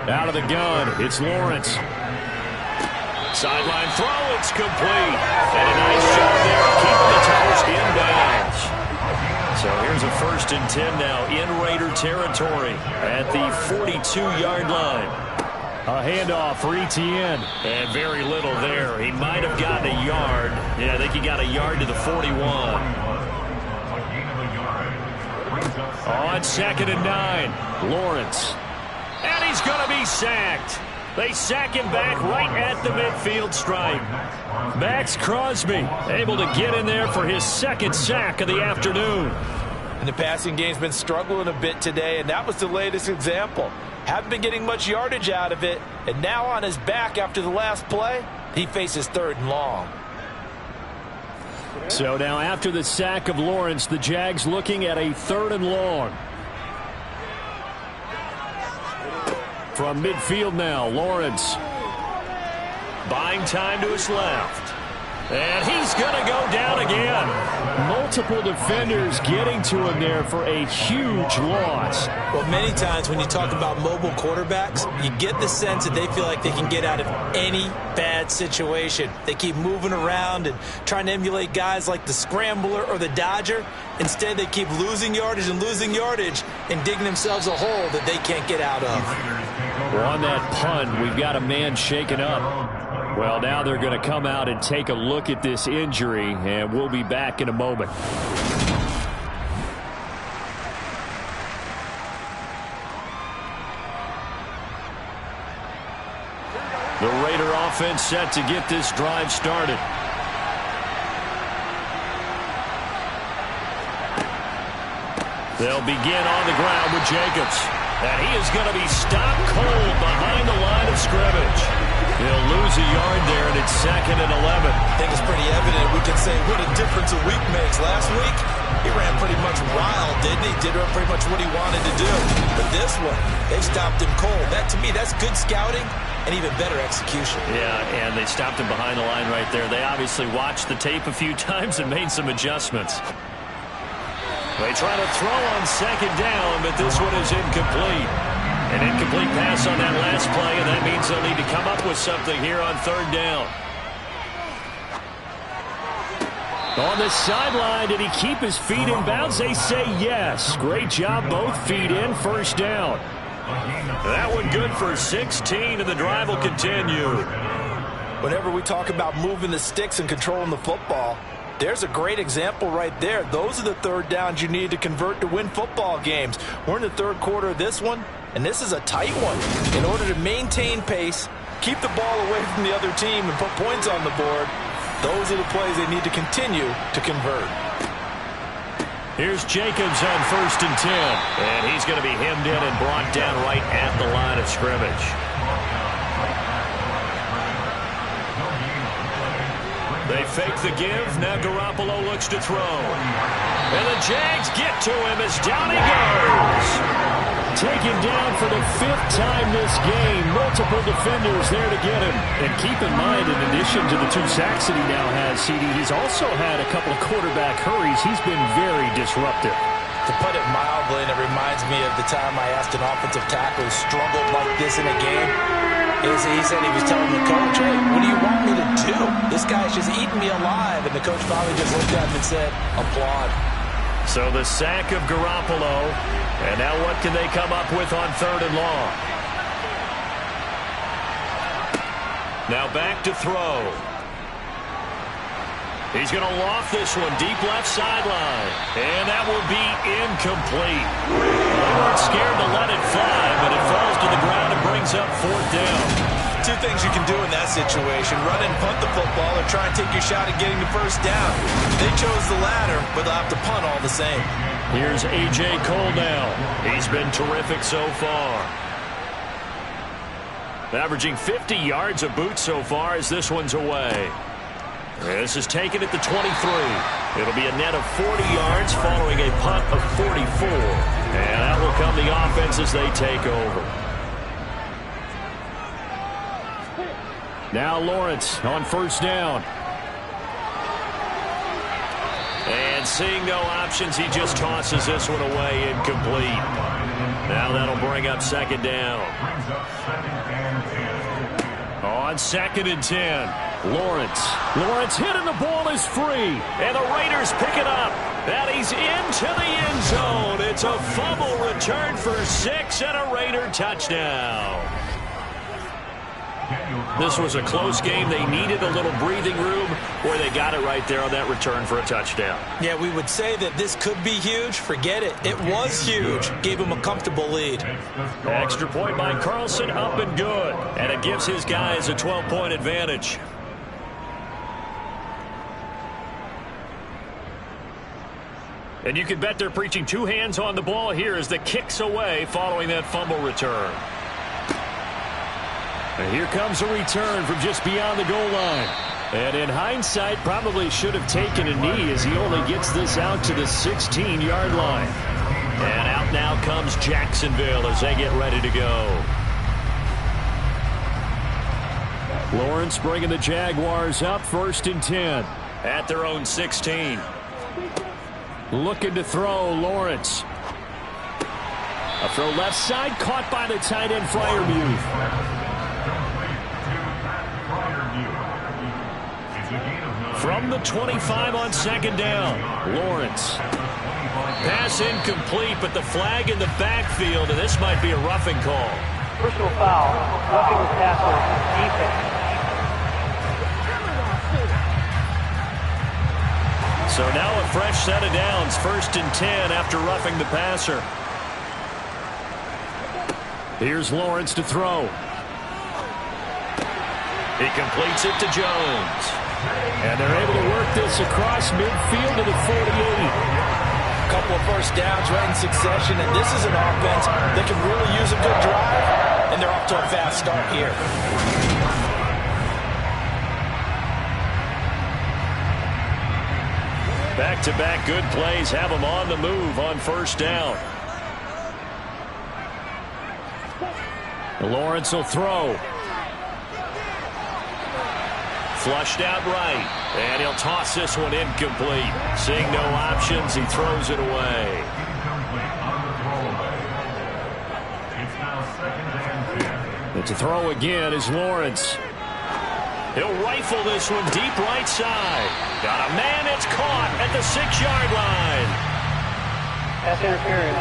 [SPEAKER 3] Out of the gun, it's Lawrence. Sideline throw, it's complete. And a nice job there, keeping the Tigers inbounds. So here's a 1st and 10 now in Raider territory at the 42-yard line. A handoff for Etienne. And very little there. He might have gotten a yard. Yeah, I think he got a yard to the 41. On 2nd and 9, Lawrence. And he's going to be sacked. They sack him back right at the midfield stripe. Max Crosby able to get in there for his 2nd sack of the afternoon.
[SPEAKER 5] And the passing game's been struggling a bit today, and that was the latest example. Haven't been getting much yardage out of it, and now on his back after the last play, he faces 3rd and long.
[SPEAKER 3] So now after the sack of Lawrence, the Jags looking at a 3rd and long. From midfield now, Lawrence. Buying time to his left. And he's going to go down again. Multiple defenders getting to him there for a huge loss.
[SPEAKER 4] Well, many times when you talk about mobile quarterbacks, you get the sense that they feel like they can get out of any bad situation. They keep moving around and trying to emulate guys like the Scrambler or the Dodger. Instead, they keep losing yardage and digging themselves a hole that they can't get out of.
[SPEAKER 3] Well, on that punt, we've got a man shaken up. Well, now they're going to come out and take a look at this injury, and we'll be back in a moment. The Raider offense set to get this drive started. They'll begin on the ground with Jacobs. And he is going to be stopped cold behind the line of scrimmage. He'll lose a yard there, and it's 2nd and 11.
[SPEAKER 4] I think it's pretty evident. We can say what a difference a week makes. Last week, he ran pretty much wild, didn't he? Did pretty much what he wanted to do. But this one, they stopped him cold. That, to me, that's good scouting and even better execution.
[SPEAKER 3] Yeah, and they stopped him behind the line right there. They obviously watched the tape a few times and made some adjustments. They try to throw on 2nd down, but this one is incomplete. An incomplete pass on that last play, and that means they'll need to come up with something here on 3rd down. On the sideline, did he keep his feet in bounds? They say yes. Great job, both feet in, 1st down. That one good for 16, and the drive will continue.
[SPEAKER 5] Whenever we talk about moving the sticks and controlling the football, there's a great example right there. Those are the 3rd downs you need to convert to win football games. We're in the 3rd quarter of this one, and this is a tight one. In order to maintain pace, keep the ball away from the other team, and put points on the board, those are the plays they need to continue to convert.
[SPEAKER 3] Here's Jacobs on 1st and 10. And he's going to be hemmed in and brought down right at the line of scrimmage. They fake the give. Now Garoppolo looks to throw. And the Jags get to him as down he goes. Taken down for the 5th time this game. Multiple defenders there to get him. And keep in mind, in addition to the 2 sacks that he now has, CD, he's also had a couple of quarterback hurries. He's been very disruptive.
[SPEAKER 5] To put it mildly, and it reminds me of the time I asked an offensive tackle who struggled like this in a game. He said he was telling the coach, hey, what do you want me to do? This guy's just eating me alive. And the coach finally just looked at him and said, applaud.
[SPEAKER 3] So the sack of Garoppolo. And now what can they come up with on 3rd and long? Now back to throw. He's going to loft this one deep left sideline. And that will be incomplete. They weren't scared to let it fly, but it falls to the ground and brings up 4th down.
[SPEAKER 4] two things you can do in that situation: run and punt the football, or try and take your shot at getting the first down. They chose the latter, but they'll have to punt all the same.
[SPEAKER 3] Here's A.J. Cole now. He's been terrific so far. Averaging 50 yards a boot so far as this one's away. This is taken at the 23. It'll be a net of 40 yards following a punt of 44. And out will come the offense as they take over. Now Lawrence on first down. And seeing no options, he just tosses this one away, incomplete. Now that'll bring up second down. On 2nd and 10, Lawrence hit and the ball is free. And the Raiders pick it up. And he's into the end zone. It's a fumble return for 6 and a Raider touchdown. This was a close game. They needed a little breathing room, where they got it right there on that return for a touchdown.
[SPEAKER 4] Yeah, we would say that this could be huge. Forget it. It was huge. Gave him a comfortable lead.
[SPEAKER 3] Extra point by Carlson, up and good. And it gives his guys a 12-point advantage. And you can bet they're preaching two hands on the ball here as the kick's away following that fumble return. And here comes a return from just beyond the goal line. And in hindsight, probably should have taken a knee as he only gets this out to the 16-yard line. And out now comes Jacksonville as they get ready to go. Lawrence bringing the Jaguars up 1st and 10 at their own 16. Looking to throw, Lawrence. A throw left side, caught by the tight end, Freiermuth. From the 25 on 2nd down, Lawrence. Pass incomplete, but the flag in the backfield, and this might be a roughing call.
[SPEAKER 6] Personal foul, roughing the passer, defense.
[SPEAKER 3] So now a fresh set of downs, 1st and 10 after roughing the passer. Here's Lawrence to throw. He completes it to Jones. And they're able to work this across midfield to the 48.
[SPEAKER 4] A couple of first downs right in succession, and this is an offense that can really use a good drive, and they're off to a fast start here.
[SPEAKER 3] Back-to-back good plays have them on the move on first down. Lawrence will throw. Flushed out right, and he'll toss this one incomplete. Seeing no options, he throws it away. And to throw again is Lawrence. He'll rifle this one deep right side. Got a man, it's caught at the 6-yard line.
[SPEAKER 6] Pass interference,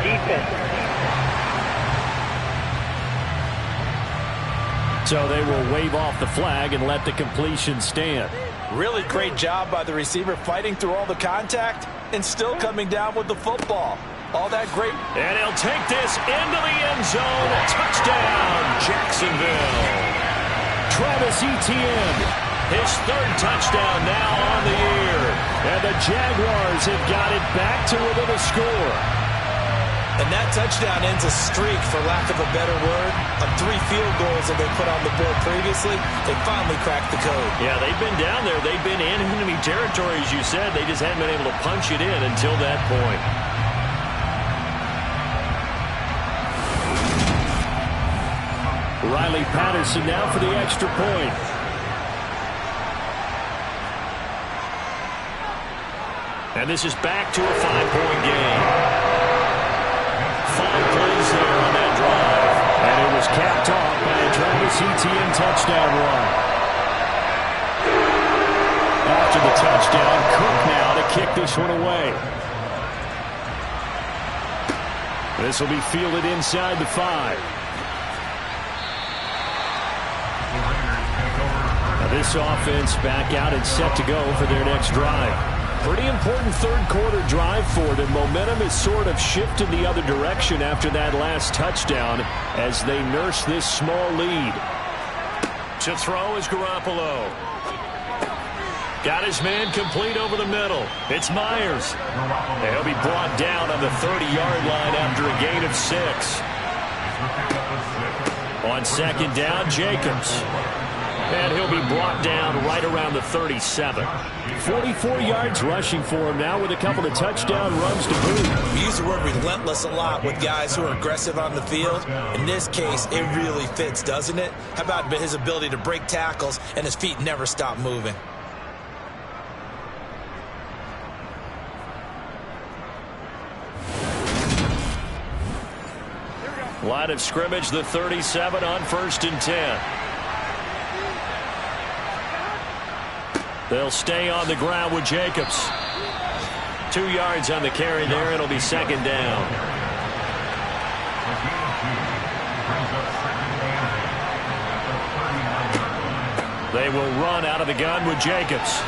[SPEAKER 6] defense.
[SPEAKER 3] So they will wave off the flag and let the completion stand.
[SPEAKER 4] Really great job by the receiver, fighting through all the contact and still coming down with the football. All that great.
[SPEAKER 3] And he'll take this into the end zone. Touchdown, Jacksonville. Travis Etienne, his 3rd touchdown now on the year. And the Jaguars have got it back to within a score.
[SPEAKER 4] And that touchdown ends a streak, for lack of a better word, of 3 field goals that they put on the board previously. They finally cracked the code.
[SPEAKER 3] Yeah, they've been down there. They've been in enemy territory, as you said. They just hadn't been able to punch it in until that point. Riley Patterson now for the extra point. And this is back to a 5-point game. 5 plays there on that drive. And it was capped off by a Travis Etienne touchdown run. After the touchdown, Cook now to kick this one away. This will be fielded inside the 5. Now this offense back out and set to go for their next drive. Pretty important 3rd quarter drive for them. Momentum has sort of shifted the other direction after that last touchdown as they nurse this small lead. To throw is Garoppolo. Got his man complete over the middle. It's Myers. And he'll be brought down on the 30-yard line after a gain of 6. On second down, Jacobs. And he'll be brought down right around the 37. 44 yards rushing for him now with a couple of touchdown runs to boot.
[SPEAKER 4] We use the word relentless a lot with guys who are aggressive on the field. In this case, it really fits, doesn't it? How about his ability to break tackles and his feet never stop moving?
[SPEAKER 3] Line of scrimmage, the 37 on 1st and 10. They'll stay on the ground with Jacobs. 2 yards on the carry there. It'll be second down. They will run out of the gun with Jacobs.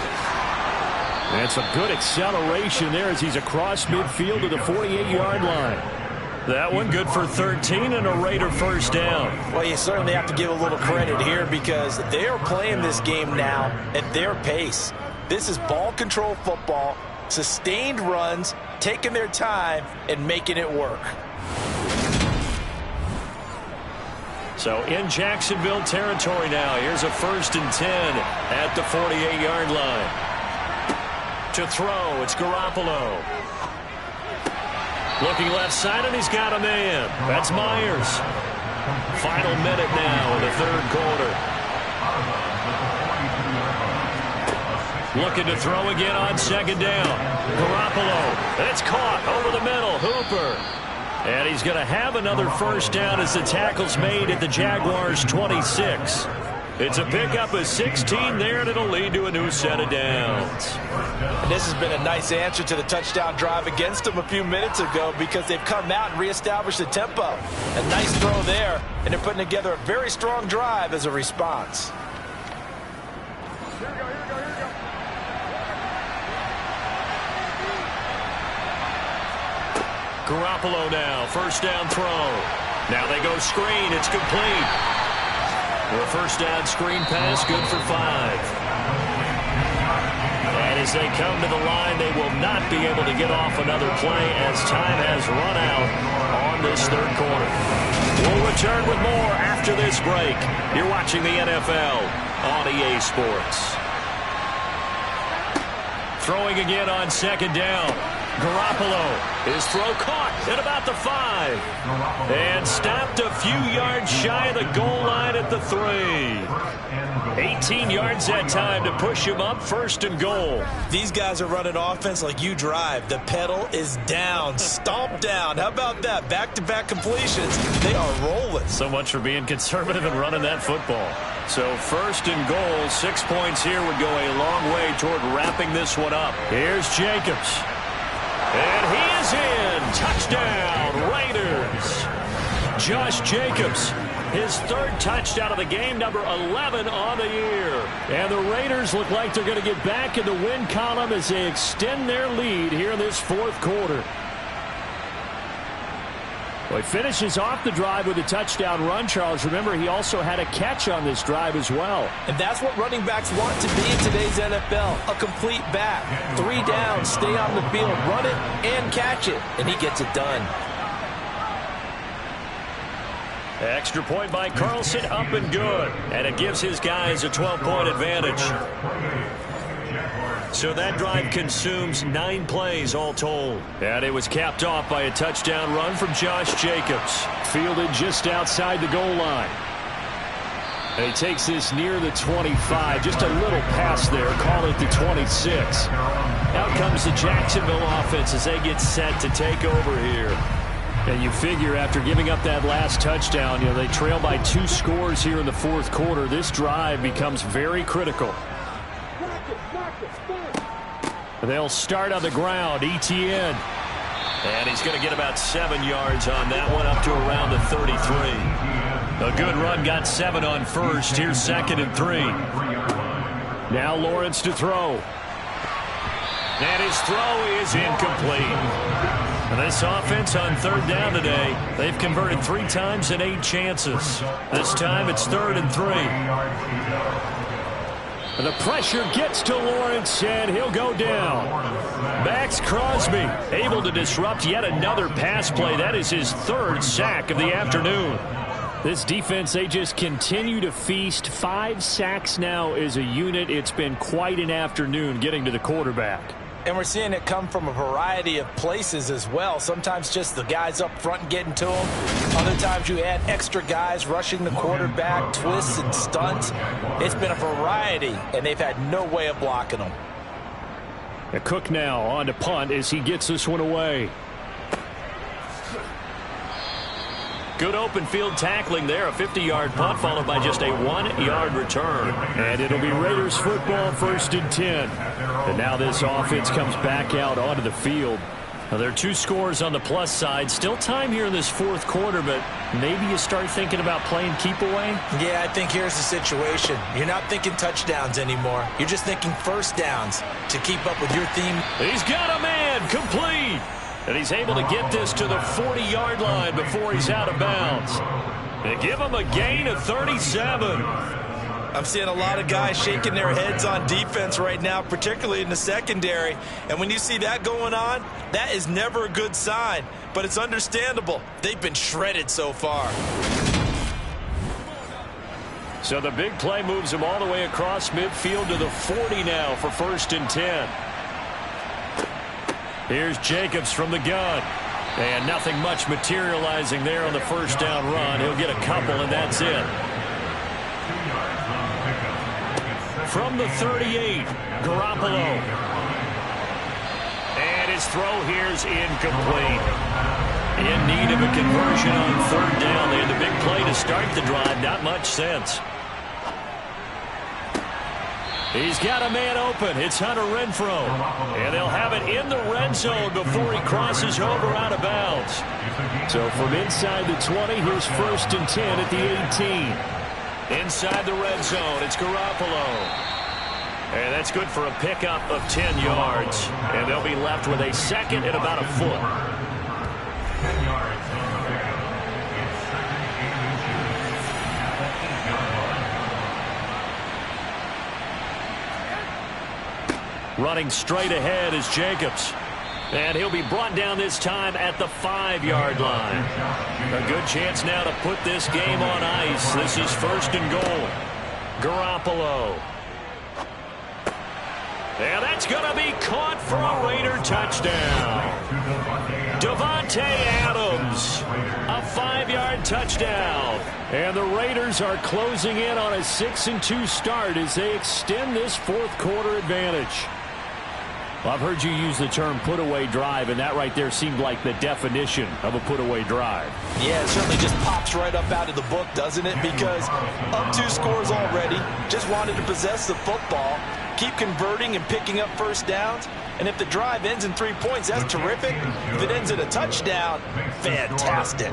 [SPEAKER 3] And some good acceleration there as he's across midfield to the 48-yard line. That one good for 13 and a Raider first down.
[SPEAKER 4] Well, you certainly have to give a little credit here because they are playing this game now at their pace. This is ball control football, sustained runs, taking their time and making it work.
[SPEAKER 3] So in Jacksonville territory now. Here's a 1st and 10 at the 48-yard line. To throw, it's Garoppolo. Looking left side, and he's got a man. That's Myers. Final minute now in the 3rd quarter. Looking to throw again on second down. Garoppolo. It's caught over the middle. Hooper. And he's going to have another first down as the tackle's made at the Jaguars' 26. It's a pickup of 16 there, and it'll lead to a new set of downs.
[SPEAKER 4] And this has been a nice answer to the touchdown drive against them a few minutes ago because they've come out and reestablished the tempo. A nice throw there, and they're putting together a very strong drive as a response.
[SPEAKER 3] Garoppolo now, first down throw. Now they go screen, it's complete. The first down screen pass, good for 5. And as they come to the line, they will not be able to get off another play as time has run out on this 3rd quarter. We'll return with more after this break. You're watching the NFL on EA Sports. Throwing again on second down. Garoppolo, his throw caught at about the 5. And stopped a few yards shy of the goal line at the 3. 18 yards that time to push him up, 1st and goal.
[SPEAKER 4] These guys are running offense like you drive. The pedal is down, stomped down. How about that? Back-to-back completions. They are rolling.
[SPEAKER 3] So much for being conservative and running that football. So 1st and goal, 6 points here would go a long way toward wrapping this one up. Here's Jacobs. And he is in. Touchdown, Raiders. Josh Jacobs, his 3rd touchdown of the game, number 11 on the year. And the Raiders look like they're going to get back in the win column as they extend their lead here in this 4th quarter. Well, he finishes off the drive with a touchdown run, Charles. Remember, he also had a catch on this drive as well.
[SPEAKER 4] And that's what running backs want to be in today's NFL, a complete back. 3 downs, stay on the field, run it, and catch it. And he gets it done.
[SPEAKER 3] Extra point by Carlson, up and good. And it gives his guys a 12-point advantage. So that drive consumes 9 plays all told. And it was capped off by a touchdown run from Josh Jacobs. Fielded just outside the goal line. And he takes this near the 25. Just a little pass there. Call it the 26. Out comes the Jacksonville offense as they get set to take over here. And you figure after giving up that last touchdown, they trail by 2 scores here in the 4th quarter. This drive becomes very critical. They'll start on the ground. Etienne. And he's going to get about 7 yards on that one, up to around the 33. A good run, got 7 on first. Here's 2nd and 3. Now Lawrence to throw. And his throw is incomplete. And this offense on third down today, they've converted 3 times in 8 chances. This time it's 3rd and 3. And the pressure gets to Lawrence, and he'll go down. Max Crosby able to disrupt yet another pass play. That is his 3rd sack of the afternoon. This defense, they just continue to feast. 5 sacks now as a unit. It's been quite an afternoon getting to the quarterback.
[SPEAKER 5] And we're seeing it come from a variety of places as well. Sometimes just the guys up front and getting to them. Other times you add extra guys rushing the quarterback, twists and stunts. It's been a variety, and they've had no way of blocking them.
[SPEAKER 3] Cook now on to punt as he gets this one away. Good open field tackling there. A 50-yard punt followed by just a 1-yard return. And it'll be Raiders football, 1st and 10. And now this offense comes back out onto the field. Now there are 2 scores on the plus side. Still time here in this 4th quarter, but maybe you start thinking about playing keep away?
[SPEAKER 5] Yeah, I think here's the situation. You're not thinking touchdowns anymore. You're just thinking first downs to keep up with your theme.
[SPEAKER 3] He's got a man complete. And he's able to get this to the 40-yard line before he's out of bounds. They give him a gain of 37.
[SPEAKER 5] I'm seeing a lot of guys shaking their heads on defense right now, particularly in the secondary. And when you see that going on, that is never a good sign. But it's understandable. They've been shredded so far.
[SPEAKER 3] So the big play moves him all the way across midfield to the 40 now for 1st and 10. Here's Jacobs from the gun. And nothing much materializing there on the 1st down run. He'll get a couple, and that's it. From the 38, Garoppolo. And his throw here's incomplete. In need of a conversion on 3rd down. They had the big play to start the drive. Not much sense. He's got a man open. It's Hunter Renfrow. And they'll have it in the red zone before he crosses over out of bounds. So from inside the 20, here's 1st and 10 at the 18. Inside the red zone, it's Garoppolo. And that's good for a pickup of 10 yards. And they'll be left with a 2nd and about a foot. Running straight ahead is Jacobs. And he'll be brought down this time at the 5-yard line. A good chance now to put this game on ice. This is 1st and goal. Garoppolo. And that's going to be caught for a Raider touchdown. Davante Adams. A 5-yard touchdown. And the Raiders are closing in on a 6-2 start as they extend this 4th quarter advantage. Well, I've heard you use the term put-away drive, and that right there seemed like the definition of a put-away drive.
[SPEAKER 5] Yeah, it certainly just pops right up out of the book, doesn't it? Because up 2 scores already, just wanted to possess the football, keep converting and picking up 1st downs. And if the drive ends in 3 points, that's terrific. If it ends in a touchdown, fantastic.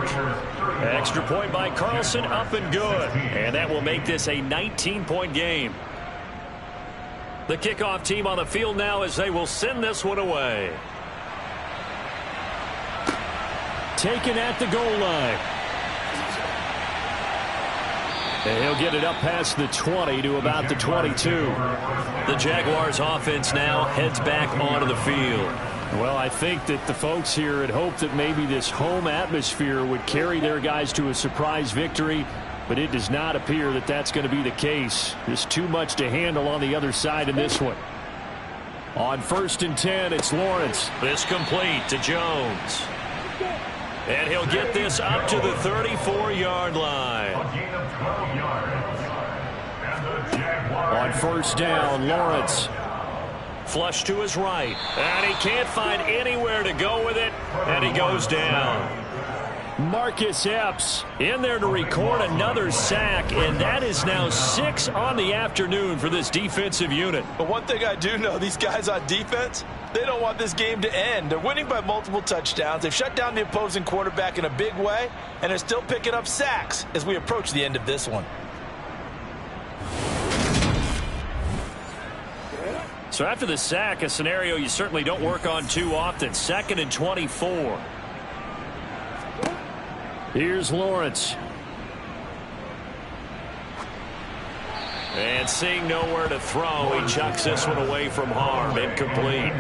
[SPEAKER 3] Extra point by Carlson, up and good. And that will make this a 19-point game. The kickoff team on the field now as they will send this one away. Taken at the goal line. And he'll get it up past the 20 to about the 22. The Jaguars offense now heads back onto the field. Well, I think that the folks here had hoped that maybe this home atmosphere would carry their guys to a surprise victory, but it does not appear that that's going to be the case. There's too much to handle on the other side in this one. On 1st and 10, it's Lawrence. This complete to Jones. And he'll get this up to the 34-yard line. On 1st down, Lawrence. Flush to his right. And he can't find anywhere to go with it. And he goes down. Marcus Epps in there to record another sack, and that is now 6 on the afternoon for this defensive unit.
[SPEAKER 5] But one thing I do know, these guys on defense, they don't want this game to end. They're winning by multiple touchdowns. They've shut down the opposing quarterback in a big way, and they're still picking up sacks as we approach the end of this one.
[SPEAKER 3] So after the sack, a scenario you certainly don't work on too often. 2nd and 24. Here's Lawrence. And seeing nowhere to throw, he chucks this one away from harm. Incomplete.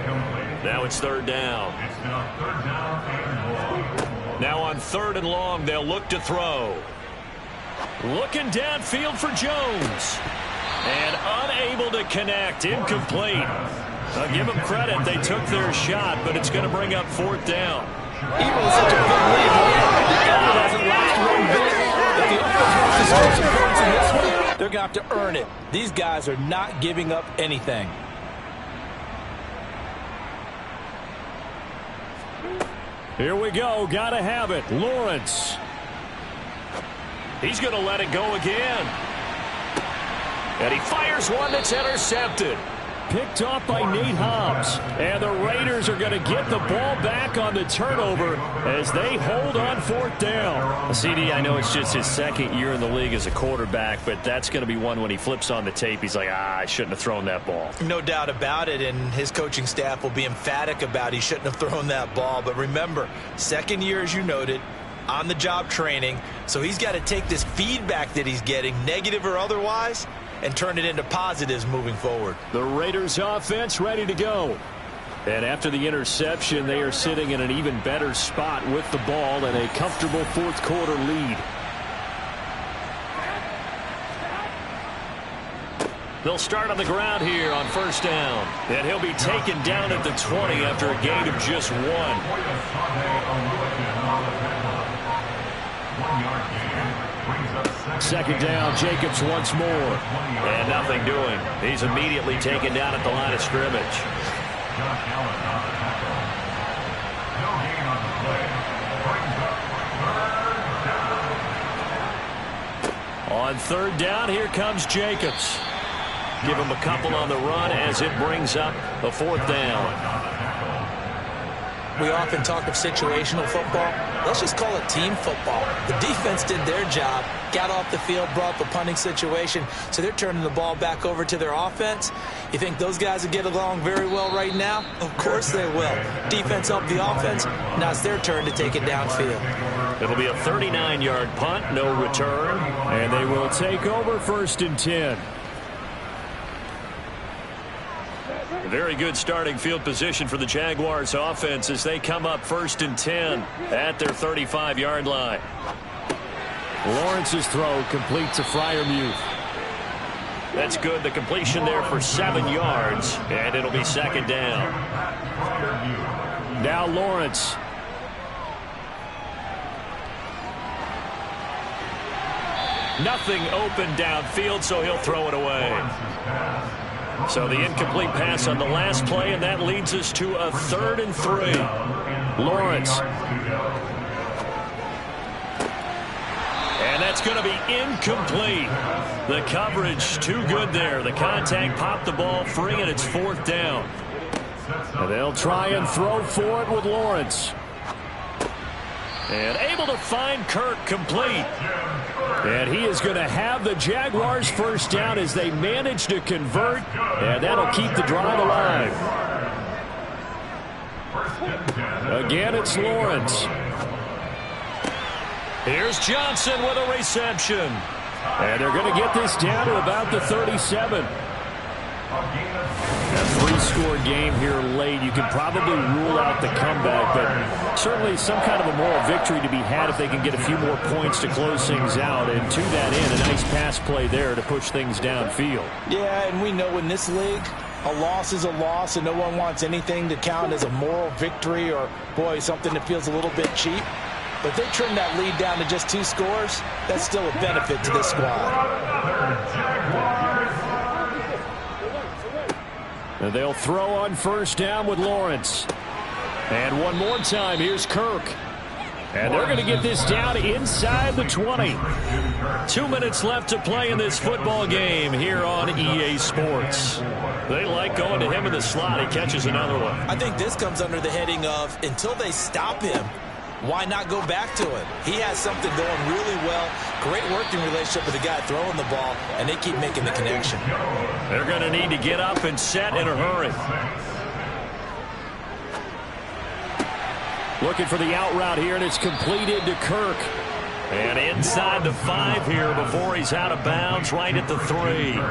[SPEAKER 3] Now it's 3rd down. Now on 3rd and long, they'll look to throw. Looking downfield for Jones. And unable to connect. Incomplete. I'll give them credit. They took their shot, but it's going to bring up 4th down.
[SPEAKER 5] Even with such a big lead, the effort hasn't lasted 1 bit. If the offense wants to score some points in this one, they're going to have to earn it. These guys are not giving up anything.
[SPEAKER 3] Here we go. Got to have it. Lawrence. He's going to let it go again. And he fires one that's intercepted. Picked off by Nate Hobbs. And the Raiders are going to get the ball back on the turnover as they hold on 4th down. CD, I know it's just his 2nd year in the league as a quarterback, but that's going to be one when he flips on the tape, he's like, I shouldn't have thrown that ball.
[SPEAKER 4] No doubt about it, and his coaching staff will be emphatic about he shouldn't have thrown that ball. But remember, 2nd year, as you noted, on-the-job training, so he's got to take this feedback that he's getting, negative or otherwise, and turn it into positives moving forward.
[SPEAKER 3] The Raiders offense ready to go. And after the interception, they are sitting in an even better spot with the ball and a comfortable 4th quarter lead. They'll start on the ground here on 1st down. And he'll be taken down at the 20 after a gain of just 1. Second down, Jacobs once more. And nothing doing. He's immediately taken down at the line of scrimmage. On 3rd down, here comes Jacobs. Give him a couple on the run as it brings up the 4th down.
[SPEAKER 4] We often talk of situational football. Let's just call it team football. The defense did their job, got off the field, brought the punting situation, so they're turning the ball back over to their offense. You think those guys will get along very well right now? Of course they will. Defense helped the offense. Now it's their turn to take it downfield.
[SPEAKER 3] It'll be a 39-yard punt, no return, and they will take over 1st and 10. Very good starting field position for the Jaguars offense as they come up 1st and 10 at their 35-yard line. Lawrence's throw complete to Freiermuth. That's good. The completion there for 7 yards, and it'll be 2nd down. Now Lawrence. Nothing open downfield, so he'll throw it away. So the incomplete pass on the last play, and that leads us to a 3rd and 3. Lawrence. And that's going to be incomplete. The coverage too good there. The contact popped the ball free, and it's 4th down. And they'll try and throw for it with Lawrence. And able to find Kirk complete. And he is going to have the Jaguars 1st down as they manage to convert. And that'll keep the drive alive. Again, it's Lawrence. Here's Johnson with a reception. And they're going to get this down to about the 37. A 3-score game here late. You can probably rule out the comeback, but certainly some kind of a moral victory to be had if they can get a few more points to close things out. And to that end, a nice pass play there to push things downfield.
[SPEAKER 5] Yeah, and we know in this league, a loss is a loss, and no one wants anything to count as a moral victory or, boy, something that feels a little bit cheap. But if they trim that lead down to just 2 scores, that's still a benefit to this squad.
[SPEAKER 3] And they'll throw on 1st down with Lawrence. And one more time, here's Kirk. And they're going to get this down inside the 20. 2 minutes left to play in this football game here on EA Sports. They like going to him in the slot. He catches another one.
[SPEAKER 4] I think this comes under the heading of until they stop him, why not go back to it? He has something going really well. Great working relationship with the guy throwing the ball, and they keep making the connection.
[SPEAKER 3] They're going to need to get up and set in a hurry. Looking for the out route here, and it's completed to Kirk. And inside the 5 here before he's out of bounds, right at the 3.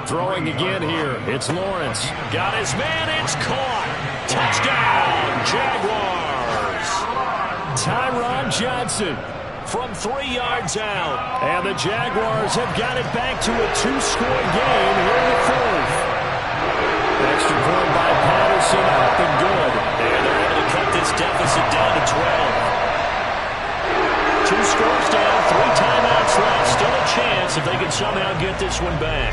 [SPEAKER 3] Throwing again here. It's Lawrence. Got his man. It's caught. Touchdown, Jaguars. Tyron Johnson from 3 yards out. And the Jaguars have got it back to a 2-score game here in the 4th. Extra point by Patterson, up and good. And they're able to cut this deficit down to 12. 2 scores down, 3 timeouts left. Still a chance if they can somehow get this one back.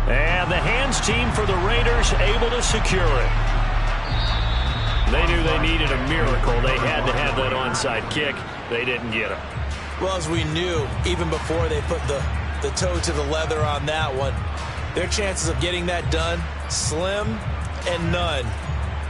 [SPEAKER 3] And the hands team for the Raiders able to secure it. They knew they needed a miracle. They had to have that onside kick. They didn't get it.
[SPEAKER 4] Well, as we knew, even before they put the toe to the leather on that one, their chances of getting that done, slim and none.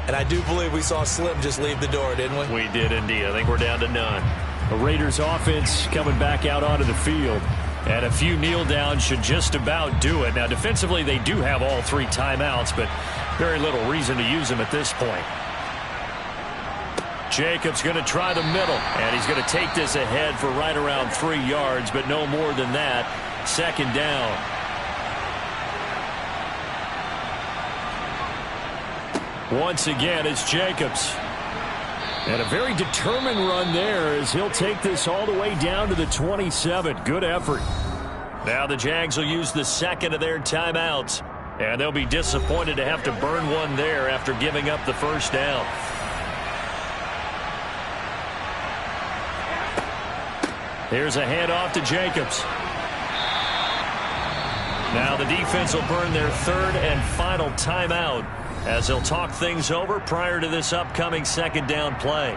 [SPEAKER 4] And I do believe we saw Slim just leave the door, didn't we?
[SPEAKER 3] We did indeed. I think we're down to none. The Raiders offense coming back out onto the field. And a few kneel downs should just about do it. Now, defensively, they do have all 3 timeouts, but very little reason to use them at this point. Jacobs going to try the middle, and he's going to take this ahead for right around 3 yards, but no more than that. 2nd down. Once again, it's Jacobs. And a very determined run there as he'll take this all the way down to the 27. Good effort. Now the Jags will use the 2nd of their timeouts. And they'll be disappointed to have to burn one there after giving up the 1st down. Here's a handoff to Jacobs. Now the defense will burn their 3rd and final timeout as they'll talk things over prior to this upcoming 2nd down play.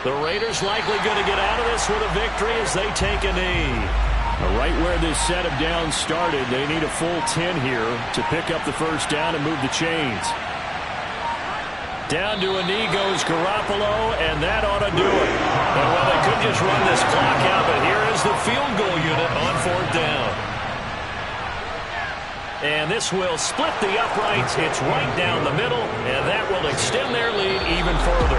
[SPEAKER 3] The Raiders likely going to get out of this with a victory as they take a knee. Right where this set of downs started, they need a full 10 here to pick up the 1st down and move the chains. Down to a knee goes Garoppolo, and that ought to do it. And well, they could just run this clock out, but here is the field goal unit on 4th down. And this will split the uprights. It's right down the middle, and that will extend their lead even further.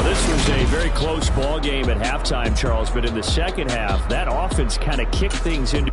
[SPEAKER 3] Well, this was a very close ball game at halftime, Charles, but in the second half, that offense kind of kicked things into